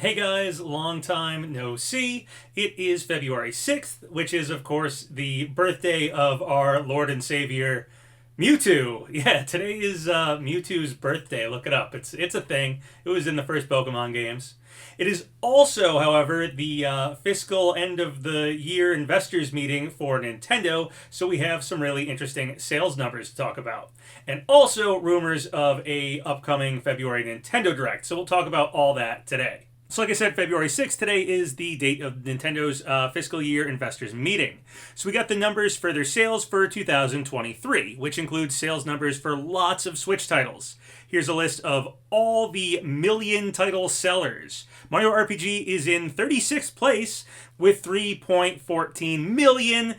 Hey guys, long time no see. It is February 6th, which is, of course, the birthday of our Lord and Savior, Mewtwo. Yeah, today is Mewtwo's birthday. Look it up. It's a thing. It was in the first Pokemon games. It is also, however, the fiscal end of the year investors meeting for Nintendo, so we have some really interesting sales numbers to talk about. And also rumors of a upcoming February Nintendo Direct. So we'll talk about all that today. So like I said, February 6th today is the date of Nintendo's fiscal year investors meeting. So we got the numbers for their sales for 2023, which includes sales numbers for lots of Switch titles. Here's a list of all the million title sellers. Mario RPG is in 36th place with 3.14 million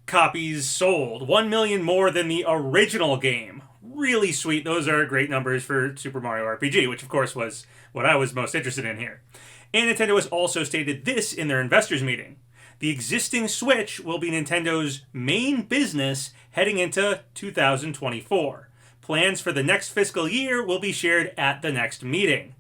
copies sold. 1 million more than the original game. Really sweet. Those are great numbers for Super Mario RPG, which of course was what I was most interested in here. And Nintendo has also stated this in their investors meeting. The existing Switch will be Nintendo's main business heading into 2024. Plans for the next fiscal year will be shared at the next meeting.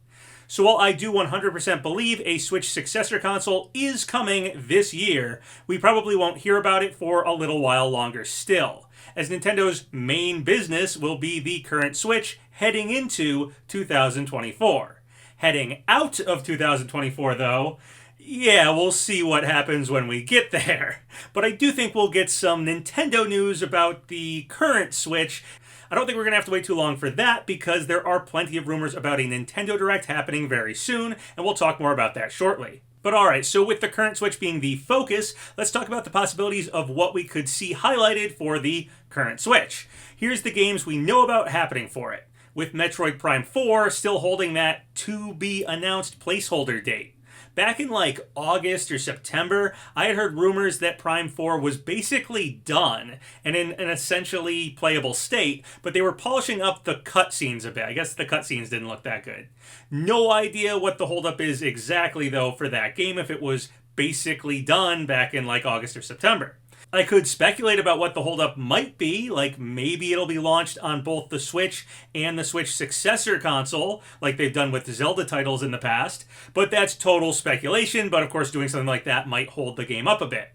So while I do 100% believe a Switch successor console is coming this year, we probably won't hear about it for a little while longer still, as Nintendo's main business will be the current Switch heading into 2024. Heading out of 2024, though, yeah, we'll see what happens when we get there. But I do think we'll get some Nintendo news about the current Switch. I don't think we're going to have to wait too long for that because there are plenty of rumors about a Nintendo Direct happening very soon, and we'll talk more about that shortly. But alright, so with the current Switch being the focus, let's talk about the possibilities of what we could see highlighted for the current Switch. Here's the games we know about happening for it, with Metroid Prime 4 still holding that to-be-announced placeholder date. Back in like August or September, I had heard rumors that Prime 4 was basically done and in an essentially playable state, but they were polishing up the cutscenes a bit. I guess the cutscenes didn't look that good. No idea what the holdup is exactly, though, for that game if it was basically done back in like August or September. I could speculate about what the holdup might be, like maybe it'll be launched on both the Switch and the Switch successor console, like they've done with Zelda titles in the past, but that's total speculation, but of course doing something like that might hold the game up a bit.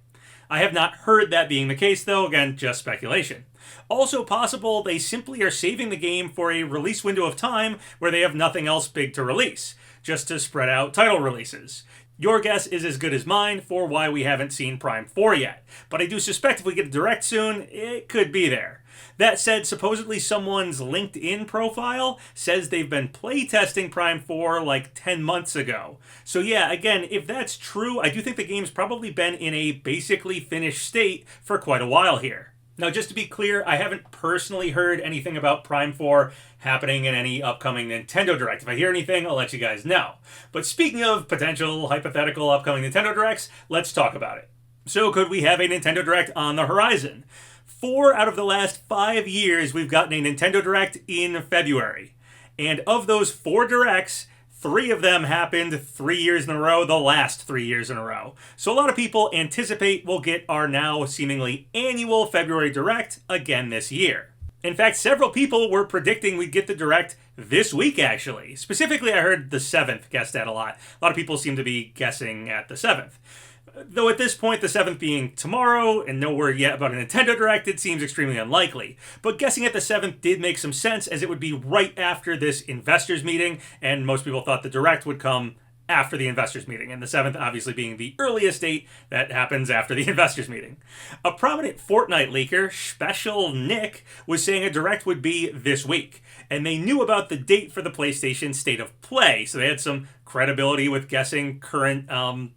I have not heard that being the case though, again, just speculation. Also possible they simply are saving the game for a release window of time where they have nothing else big to release, just to spread out title releases. Your guess is as good as mine for why we haven't seen Prime 4 yet, but I do suspect if we get a Direct soon, it could be there. That said, supposedly someone's LinkedIn profile says they've been playtesting Prime 4 like 10 months ago. So yeah, again, if that's true, I do think the game's probably been in a basically finished state for quite a while here. Now, just to be clear, I haven't personally heard anything about Prime 4 happening in any upcoming Nintendo Direct. If I hear anything, I'll let you guys know. But speaking of potential hypothetical upcoming Nintendo Directs, let's talk about it. So could we have a Nintendo Direct on the horizon? 4 out of the last 5 years, we've gotten a Nintendo Direct in February. And of those 4 Directs, 3 of them happened 3 years in a row, the last 3 years in a row. So a lot of people anticipate we'll get our now seemingly annual February Direct again this year. In fact, several people were predicting we'd get the Direct this week, actually. Specifically, I heard the 7th guessed at a lot. A lot of people seem to be guessing at the 7th. Though at this point, the 7th being tomorrow, and no word yet about a Nintendo Direct, it seems extremely unlikely. But guessing at the 7th did make some sense, as it would be right after this investors meeting, and most people thought the Direct would come after the investors meeting, and the 7th obviously being the earliest date that happens after the investors meeting. A prominent Fortnite leaker, Special Nick, was saying a Direct would be this week, and they knew about the date for the PlayStation State of Play, so they had some credibility with guessing current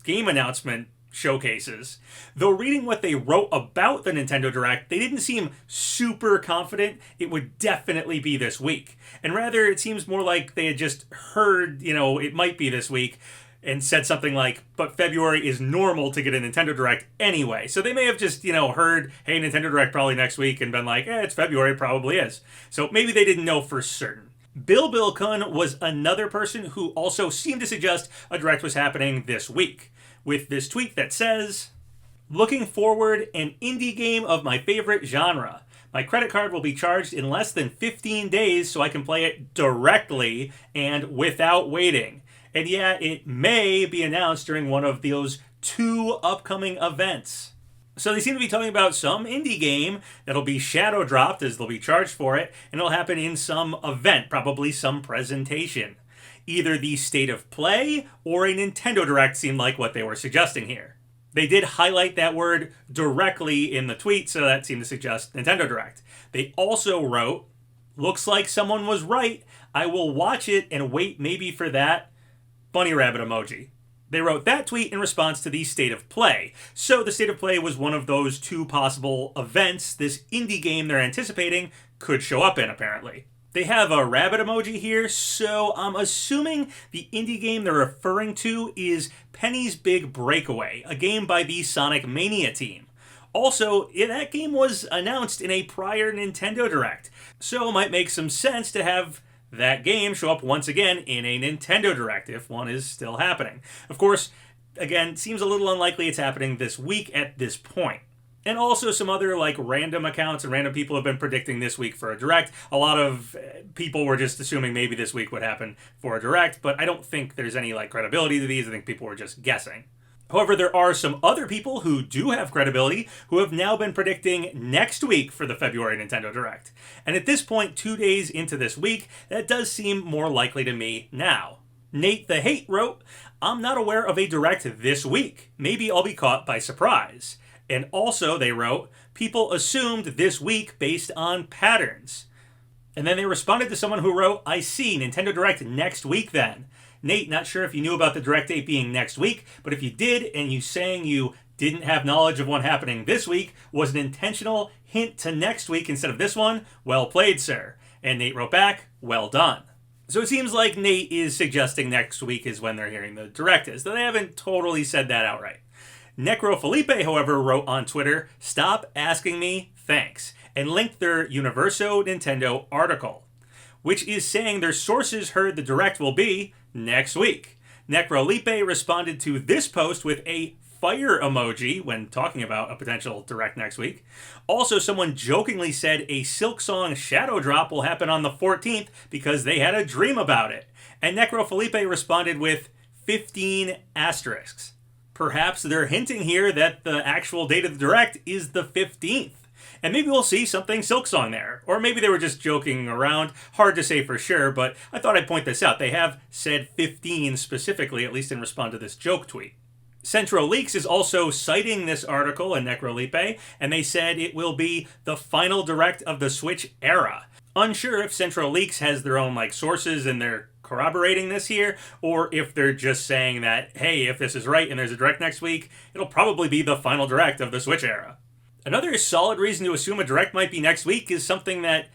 game announcement showcases. Though reading what they wrote about the Nintendo Direct, they didn't seem super confident it would definitely be this week. And rather, it seems more like they had just heard, it might be this week, and said something like, but February is normal to get a Nintendo Direct anyway. So they may have just, heard, hey, Nintendo Direct probably next week, and been like, it's February, probably is. So maybe they didn't know for certain. Bill Kun was another person who also seemed to suggest a Direct was happening this week, with this tweet that says, looking forward, an indie game of my favorite genre. My credit card will be charged in less than 15 days so I can play it directly and without waiting. And yeah, it may be announced during one of those 2 upcoming events. So they seem to be talking about some indie game that'll be shadow dropped as they'll be charged for it, and it'll happen in some event, probably some presentation. Either the State of Play or a Nintendo Direct seemed like what they were suggesting here. They did highlight that word directly in the tweet, so that seemed to suggest Nintendo Direct. They also wrote, "Looks like someone was right. I will watch it and wait maybe for that bunny rabbit emoji." They wrote that tweet in response to the State of Play. So the State of Play was one of those 2 possible events this indie game they're anticipating could show up in, apparently. They have a rabbit emoji here, so I'm assuming the indie game they're referring to is Penny's Big Breakaway, a game by the Sonic Mania team. Also, that game was announced in a prior Nintendo Direct, so it might make some sense to have that game show up once again in a Nintendo Direct, if one is still happening. Of course, again, seems a little unlikely it's happening this week at this point. And also some other random accounts and random people have been predicting this week for a Direct. A lot of people were just assuming maybe this week would happen for a Direct, but I don't think there's any credibility to these. I think people were just guessing. However, there are some other people who do have credibility who have now been predicting next week for the February Nintendo Direct. And at this point, 2 days into this week, that does seem more likely to me now. Nate the Hate wrote, "I'm not aware of a Direct this week. Maybe I'll be caught by surprise." And also, they wrote, "People assumed this week based on patterns." And then they responded to someone who wrote, "I see, Nintendo Direct next week then." Nate, not sure if you knew about the Direct date being next week, but if you did and you saying you didn't have knowledge of one happening this week was an intentional hint to next week instead of this one, well played, sir. And Nate wrote back, "Well done." So it seems like Nate is suggesting next week is when they're hearing the Direct is, though they haven't totally said that outright. Necro Felipe, however, wrote on Twitter, "Stop asking me, thanks," and linked their Universo Nintendo article, which is saying their sources heard the Direct will be next week. Necrolipe responded to this post with a fire emoji when talking about a potential Direct next week. Also, someone jokingly said a Silk Song shadow drop will happen on the 14th because they had a dream about it. And Necrofelipe responded with 15 asterisks. Perhaps they're hinting here that the actual date of the Direct is the 15th. And maybe we'll see something Silk Song there. Or maybe they were just joking around. Hard to say for sure, but I thought I'd point this out. They have said 15 specifically, at least in response to this joke tweet. Centro Leaks is also citing this article in Necrolipe, and they said it will be the final Direct of the Switch era. Unsure if Centro Leaks has their own sources and they're corroborating this here, or if they're just saying that, hey, if this is right and there's a Direct next week, it'll probably be the final Direct of the Switch era. Another solid reason to assume a Direct might be next week is something that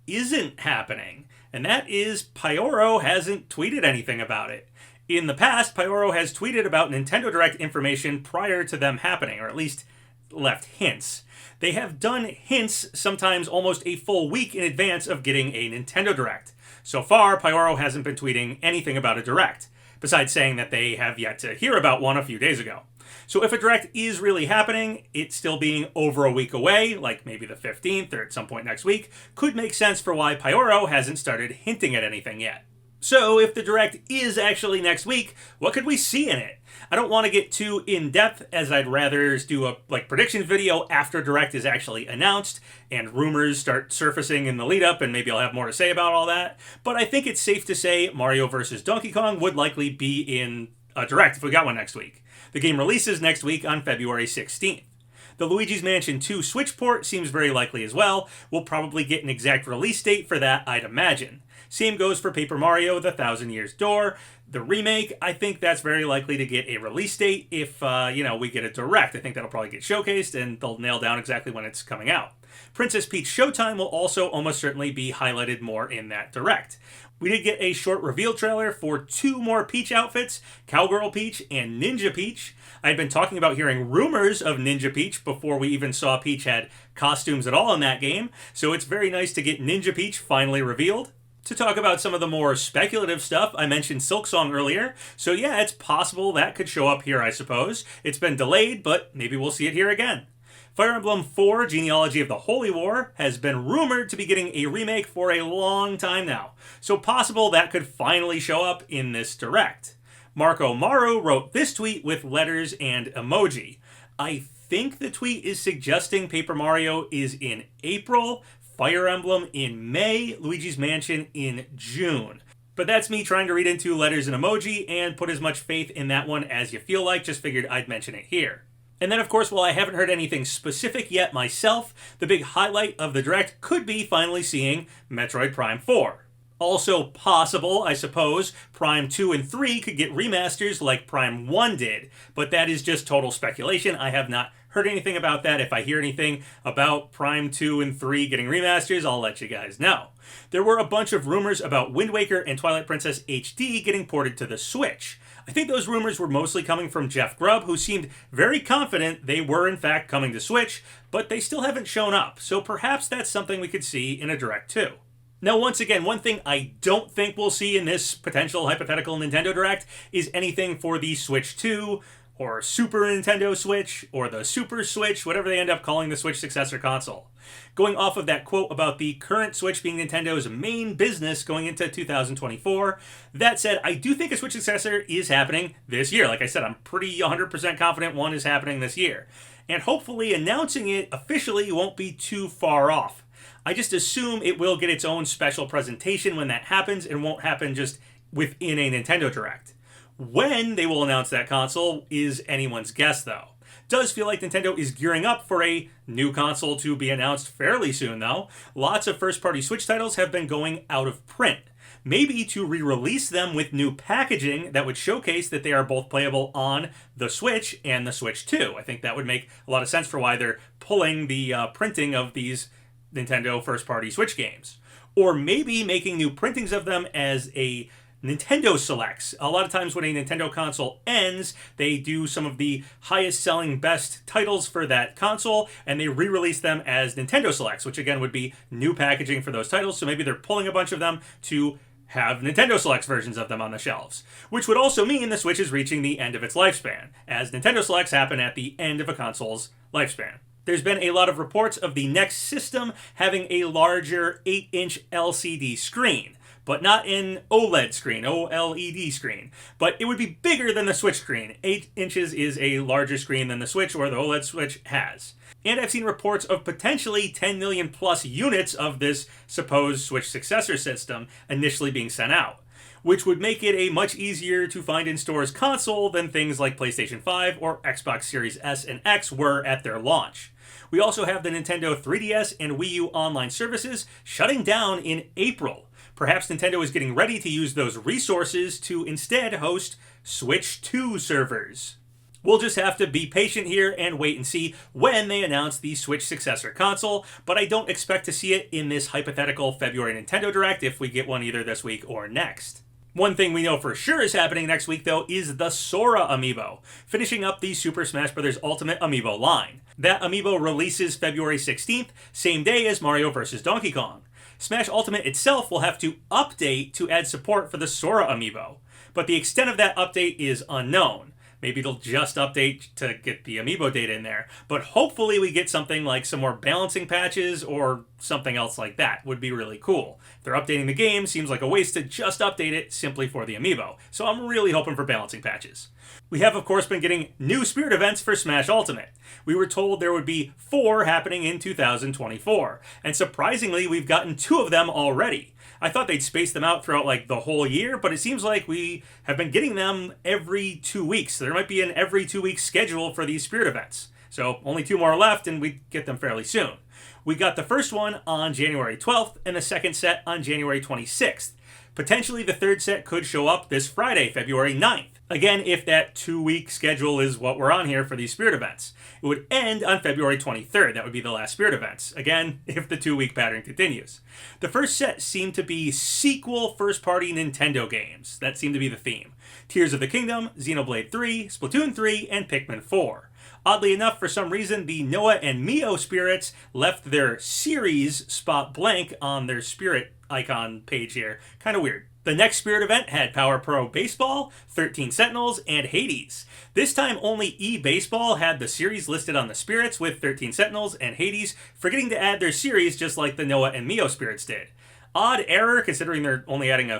isn't happening, and that is Pyoro hasn't tweeted anything about it. In the past, Pyoro has tweeted about Nintendo Direct information prior to them happening, or at least left hints. They have done hints sometimes almost a full week in advance of getting a Nintendo Direct. So far, Pyoro hasn't been tweeting anything about a Direct, besides saying that they have yet to hear about one a few days ago. So if a Direct is really happening, it still being over a week away, like maybe the 15th or at some point next week, could make sense for why Pyoro hasn't started hinting at anything yet. So if the Direct is actually next week, what could we see in it? I don't want to get too in-depth, as I'd rather do a predictions video after Direct is actually announced and rumors start surfacing in the lead-up, and maybe I'll have more to say about all that. But I think it's safe to say Mario vs. Donkey Kong would likely be in a Direct if we got one next week. The game releases next week on February 16th. The Luigi's Mansion 2 Switch port seems very likely as well. We'll probably get an exact release date for that, I'd imagine. Same goes for Paper Mario The Thousand Years Door. The remake, I think that's very likely to get a release date if, we get a Direct. I think that'll probably get showcased and they'll nail down exactly when it's coming out. Princess Peach Showtime will also almost certainly be highlighted more in that Direct. We did get a short reveal trailer for 2 more Peach outfits, Cowgirl Peach and Ninja Peach. I had been talking about hearing rumors of Ninja Peach before we even saw Peach had costumes at all in that game, so it's very nice to get Ninja Peach finally revealed. To talk about some of the more speculative stuff, I mentioned Silk Song earlier, so yeah, it's possible that could show up here, I suppose. It's been delayed, but maybe we'll see it here again. Fire Emblem 4 Genealogy of the Holy War has been rumored to be getting a remake for a long time now, so possible that could finally show up in this Direct. Marco Maru wrote this tweet with letters and emoji. I think the tweet is suggesting Paper Mario is in April, Fire Emblem in May, Luigi's Mansion in June. But that's me trying to read into letters and emoji and put as much faith in that one as you feel like. Just figured I'd mention it here. And then, of course, while I haven't heard anything specific yet myself, the big highlight of the Direct could be finally seeing Metroid Prime 4. Also possible, I suppose, Prime 2 and 3 could get remasters like Prime 1 did, but that is just total speculation. I have not heard anything about that. If I hear anything about Prime 2 and 3 getting remasters, I'll let you guys know. There were a bunch of rumors about Wind Waker and Twilight Princess HD getting ported to the Switch. I think those rumors were mostly coming from Jeff Grubb, who seemed very confident they were in fact coming to Switch, but they still haven't shown up, so perhaps that's something we could see in a Direct too. Now, once again, one thing I don't think we'll see in this potential hypothetical Nintendo Direct is anything for the Switch 2, or Super Nintendo Switch, or the Super Switch, whatever they end up calling the Switch successor console. Going off of that quote about the current Switch being Nintendo's main business going into 2024, that said, I do think a Switch successor is happening this year. Like I said, I'm pretty 100% confident one is happening this year. And hopefully announcing it officially won't be too far off. I just assume it will get its own special presentation when that happens and won't happen just within a Nintendo Direct. When they will announce that console is anyone's guess, though. Does feel like Nintendo is gearing up for a new console to be announced fairly soon, though. Lots of first-party Switch titles have been going out of print. Maybe to re-release them with new packaging that would showcase that they are both playable on the Switch and the Switch 2. I think that would make a lot of sense for why they're pulling the printing of these Nintendo first-party Switch games. Or maybe making new printings of them as a Nintendo Selects. A lot of times when a Nintendo console ends, they do some of the highest selling best titles for that console, and they re-release them as Nintendo Selects, which again would be new packaging for those titles. So maybe they're pulling a bunch of them to have Nintendo Selects versions of them on the shelves, which would also mean the Switch is reaching the end of its lifespan, as Nintendo Selects happen at the end of a console's lifespan. There's been a lot of reports of the next system having a larger 8-inch LCD screen, but not an OLED screen, OLED screen. But it would be bigger than the Switch screen. 8 inches is a larger screen than the Switch or the OLED Switch has. And I've seen reports of potentially 10 million plus units of this supposed Switch successor system initially being sent out, which would make it a much easier to find in stores console than things like PlayStation 5 or Xbox Series S and X were at their launch. We also have the Nintendo 3DS and Wii U online services shutting down in April. Perhaps Nintendo is getting ready to use those resources to instead host Switch 2 servers. We'll just have to be patient here and wait and see when they announce the Switch successor console, but I don't expect to see it in this hypothetical February Nintendo Direct if we get one either this week or next. One thing we know for sure is happening next week, though, is the Sora amiibo, finishing up the Super Smash Bros. Ultimate amiibo line. That amiibo releases February 16th, same day as Mario vs. Donkey Kong. Smash Ultimate itself will have to update to add support for the Sora amiibo, but the extent of that update is unknown. Maybe it'll just update to get the amiibo data in there, but hopefully we get something like some more balancing patches or something else like that. Would be really cool. If they're updating the game, seems like a waste to just update it simply for the amiibo, so I'm really hoping for balancing patches. We have, of course, been getting new Spirit events for Smash Ultimate. We were told there would be 4 happening in 2024, and surprisingly, we've gotten 2 of them already. I thought they'd space them out throughout like the whole year, but it seems like we have been getting them every 2 weeks. So there might be an every 2 week schedule for these Spirit events. So only 2 more left, and we get them fairly soon. We got the first one on January 12th, and the second set on January 26th. Potentially the third set could show up this Friday, February 9th. Again, if that 2 week schedule is what we're on here for these Spirit events. It would end on February 23rd. That would be the last Spirit events. Again, if the 2 week pattern continues. The first set seemed to be sequel first-party Nintendo games. That seemed to be the theme. Tears of the Kingdom, Xenoblade 3, Splatoon 3, and Pikmin 4. Oddly enough, for some reason, the Noah and Mio spirits left their series spot blank on their spirit icon page here. Kind of weird. The next Spirit event had Power Pro Baseball, 13 Sentinels, and Hades. This time only E-Baseball had the series listed on the spirits with 13 Sentinels and Hades, forgetting to add their series just like the Noah and Mio spirits did. Odd error, considering they're only adding a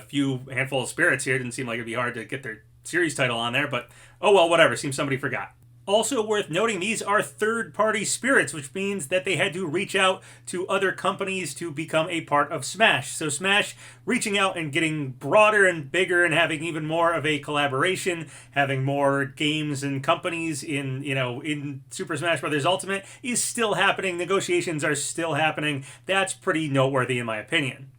handful of spirits here. Didn't seem like it'd be hard to get their series title on there, but oh well, whatever. Seems somebody forgot. Also worth noting, these are third-party spirits, which means that they had to reach out to other companies to become a part of Smash. So Smash reaching out and getting broader and bigger and having even more of a collaboration, having more games and companies in Super Smash Bros. Ultimate is still happening. Negotiations are still happening. That's pretty noteworthy in my opinion.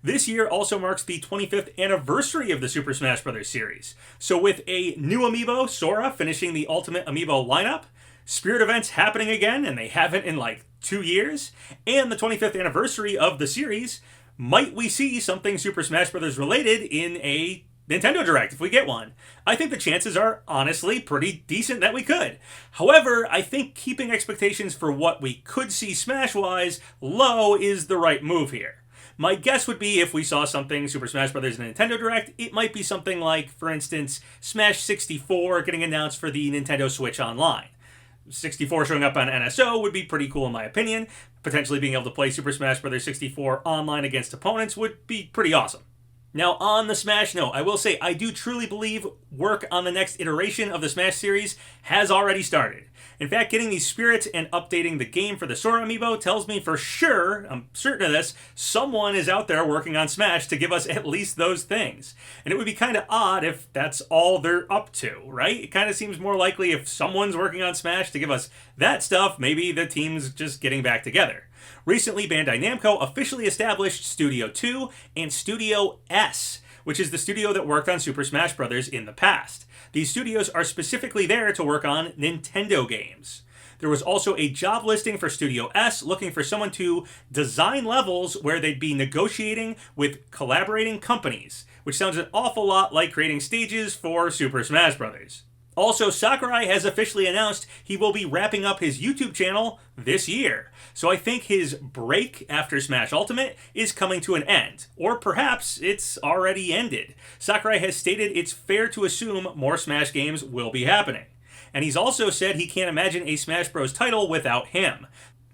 This year also marks the 25th anniversary of the Super Smash Bros. Series. So with a new amiibo, Sora, finishing the Ultimate Amiibo lineup, Spirit events happening again, and they haven't in like 2 years, and the 25th anniversary of the series, might we see something Super Smash Bros. Related in a Nintendo Direct if we get one? I think the chances are honestly pretty decent that we could. However, I think keeping expectations for what we could see Smash-wise low is the right move here. My guess would be if we saw something Super Smash Bros. In a Nintendo Direct, it might be something like, for instance, Smash 64 getting announced for the Nintendo Switch Online. 64 showing up on NSO would be pretty cool in my opinion. Potentially being able to play Super Smash Bros. 64 online against opponents would be pretty awesome. Now, on the Smash note, I will say I do truly believe work on the next iteration of the Smash series has already started. In fact, getting these spirits and updating the game for the Sora amiibo tells me for sure, I'm certain of this, someone is out there working on Smash to give us at least those things. And it would be kind of odd if that's all they're up to, right? It kind of seems more likely if someone's working on Smash to give us that stuff, maybe the team's just getting back together. Recently, Bandai Namco officially established Studio 2 and Studio S, which is the studio that worked on Super Smash Bros. In the past. These studios are specifically there to work on Nintendo games. There was also a job listing for Studio S looking for someone to design levels where they'd be negotiating with collaborating companies, which sounds an awful lot like creating stages for Super Smash Bros. Also, Sakurai has officially announced he will be wrapping up his YouTube channel this year. So I think his break after Smash Ultimate is coming to an end. Or perhaps it's already ended. Sakurai has stated it's fair to assume more Smash games will be happening. And he's also said he can't imagine a Smash Bros. Title without him,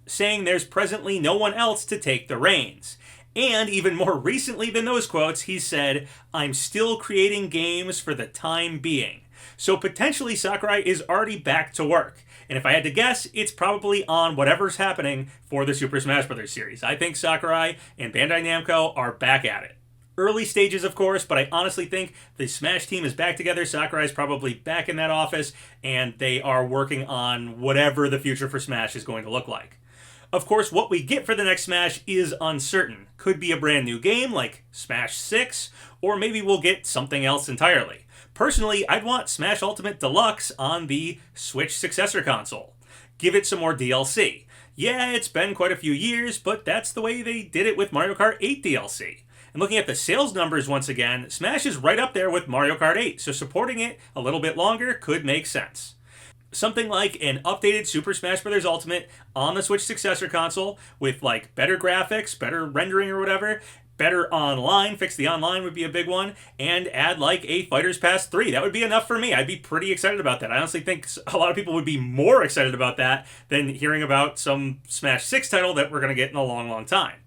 saying there's presently no one else to take the reins. And even more recently than those quotes, he said, "I'm still creating games for the time being." So potentially Sakurai is already back to work. And if I had to guess, it's probably on whatever's happening for the Super Smash Bros. Series. I think Sakurai and Bandai Namco are back at it. Early stages, of course, but I honestly think the Smash team is back together. Sakurai's probably back in that office, and they are working on whatever the future for Smash is going to look like. Of course, what we get for the next Smash is uncertain. Could be a brand new game like Smash 6, or maybe we'll get something else entirely. Personally, I'd want Smash Ultimate Deluxe on the Switch successor console. Give it some more DLC. Yeah, it's been quite a few years, but that's the way they did it with Mario Kart 8 DLC. And looking at the sales numbers once again, Smash is right up there with Mario Kart 8, so supporting it a little bit longer could make sense. Something like an updated Super Smash Bros. Ultimate on the Switch successor console with like better graphics, better rendering or whatever, better online, fix the online would be a big one, and add like a Fighters Pass 3. That would be enough for me. I'd be pretty excited about that. I honestly think a lot of people would be more excited about that than hearing about some Smash 6 title that we're going to get in a long, long time.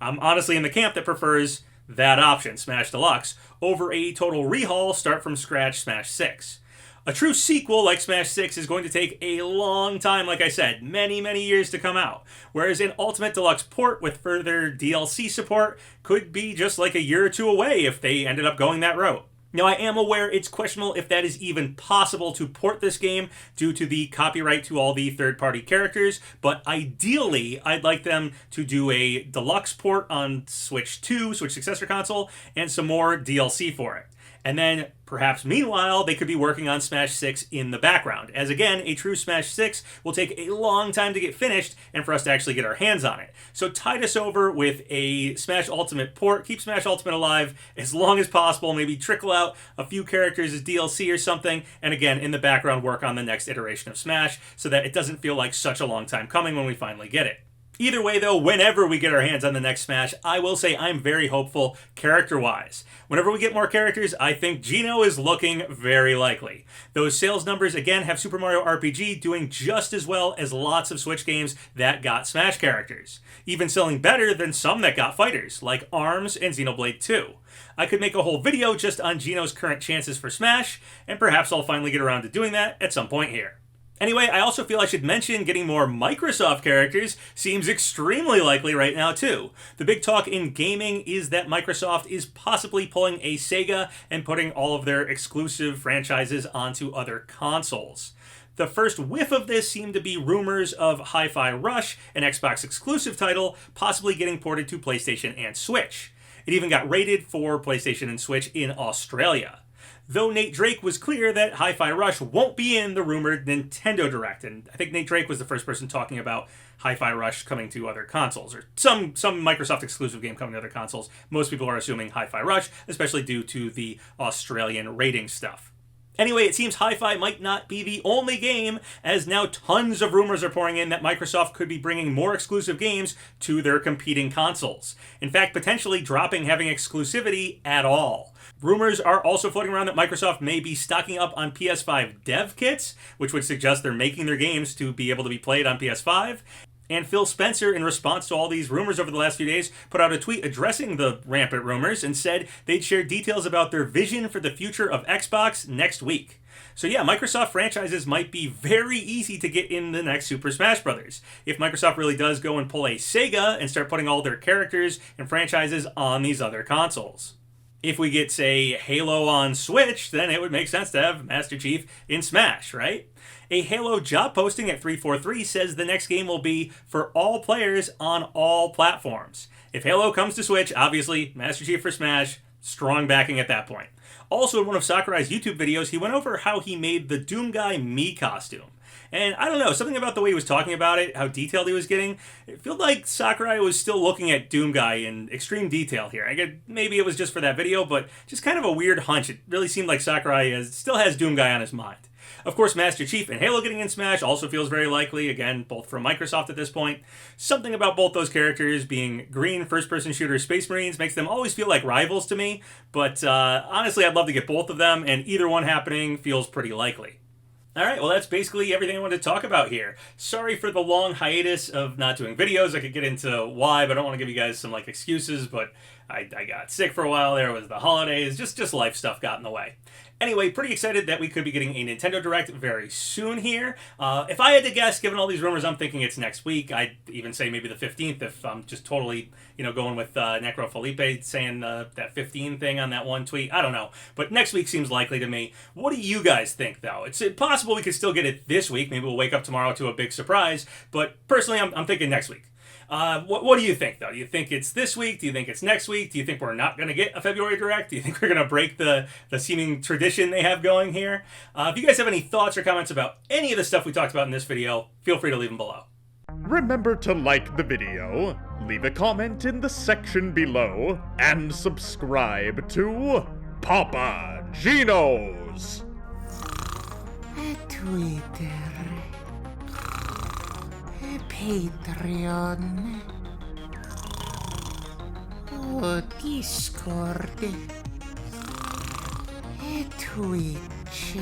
I'm honestly in the camp that prefers that option, Smash Deluxe, over a total rehaul, start from scratch Smash 6. A true sequel like Smash 6 is going to take a long time, like I said, many, many years to come out. Whereas an Ultimate Deluxe port with further DLC support could be just like a year or two away if they ended up going that route. Now, I am aware it's questionable if that is even possible to port this game due to the copyright to all the third-party characters, but ideally, I'd like them to do a deluxe port on Switch 2, Switch successor console, and some more DLC for it. And then, perhaps meanwhile, they could be working on Smash 6 in the background, as again, a true Smash 6 will take a long time to get finished and for us to actually get our hands on it. So tide us over with a Smash Ultimate port, keep Smash Ultimate alive as long as possible, maybe trickle out a few characters as DLC or something, and again, in the background, work on the next iteration of Smash so that it doesn't feel like such a long time coming when we finally get it. Either way, though, whenever we get our hands on the next Smash, I will say I'm very hopeful character-wise. Whenever we get more characters, I think Geno is looking very likely. Those sales numbers, again, have Super Mario RPG doing just as well as lots of Switch games that got Smash characters. Even selling better than some that got fighters, like ARMS and Xenoblade 2. I could make a whole video just on Geno's current chances for Smash, and perhaps I'll finally get around to doing that at some point here. Anyway, I also feel I should mention getting more Microsoft characters seems extremely likely right now too. The big talk in gaming is that Microsoft is possibly pulling a Sega and putting all of their exclusive franchises onto other consoles. The first whiff of this seemed to be rumors of Hi-Fi Rush, an Xbox exclusive title, possibly getting ported to PlayStation and Switch. It even got rated for PlayStation and Switch in Australia. Though Nate Drake was clear that Hi-Fi Rush won't be in the rumored Nintendo Direct, and I think Nate Drake was the first person talking about Hi-Fi Rush coming to other consoles, or some Microsoft exclusive game coming to other consoles. Most people are assuming Hi-Fi Rush, especially due to the Australian rating stuff. Anyway, it seems Hi-Fi might not be the only game, as now tons of rumors are pouring in that Microsoft could be bringing more exclusive games to their competing consoles. In fact, potentially dropping having exclusivity at all. Rumors are also floating around that Microsoft may be stocking up on PS5 dev kits, which would suggest they're making their games to be able to be played on PS5. And Phil Spencer, in response to all these rumors over the last few days, put out a tweet addressing the rampant rumors and said they'd share details about their vision for the future of Xbox next week. So yeah, Microsoft franchises might be very easy to get in the next Super Smash Bros. If Microsoft really does go and pull a Sega and start putting all their characters and franchises on these other consoles. If we get, say, Halo on Switch, then it would make sense to have Master Chief in Smash, right? A Halo job posting at 343 says the next game will be for all players on all platforms. If Halo comes to Switch, obviously, Master Chief for Smash, strong backing at that point. Also, in one of Sakurai's YouTube videos, he went over how he made the Doom Guy Mii costume. And I don't know, something about the way he was talking about it, how detailed he was getting, it felt like Sakurai was still looking at Doom Guy in extreme detail here. Maybe it was just for that video, but just kind of a weird hunch. It really seemed like Sakurai still has Doom Guy on his mind. Of course, Master Chief and Halo getting in Smash also feels very likely, again, both from Microsoft at this point. Something about both those characters being green first-person shooter Space Marines makes them always feel like rivals to me, but honestly, I'd love to get both of them, and either one happening feels pretty likely. Alright, well that's basically everything I wanted to talk about here. Sorry for the long hiatus of not doing videos. I could get into why, but I don't want to give you guys some excuses, but I got sick for a while there. It was the holidays, just life stuff got in the way. Anyway, pretty excited that we could be getting a Nintendo Direct very soon here. If I had to guess, given all these rumors, I'm thinking it's next week. I'd even say maybe the 15th if I'm just totally, going with Necro Felipe saying that 15 thing on that one tweet. I don't know. But next week seems likely to me. What do you guys think, though? It's possible we could still get it this week. Maybe we'll wake up tomorrow to a big surprise. But personally, I'm thinking next week. What do you think, though? Do you think it's this week? Do you think it's next week? Do you think we're not going to get a February Direct? Do you think we're going to break the seeming tradition they have going here? If you guys have any thoughts or comments about any of the stuff we talked about in this video, feel free to leave them below. Remember to like the video, leave a comment in the section below, and subscribe to Papa Geno's Twitter, Patreon, Discord, Twitch.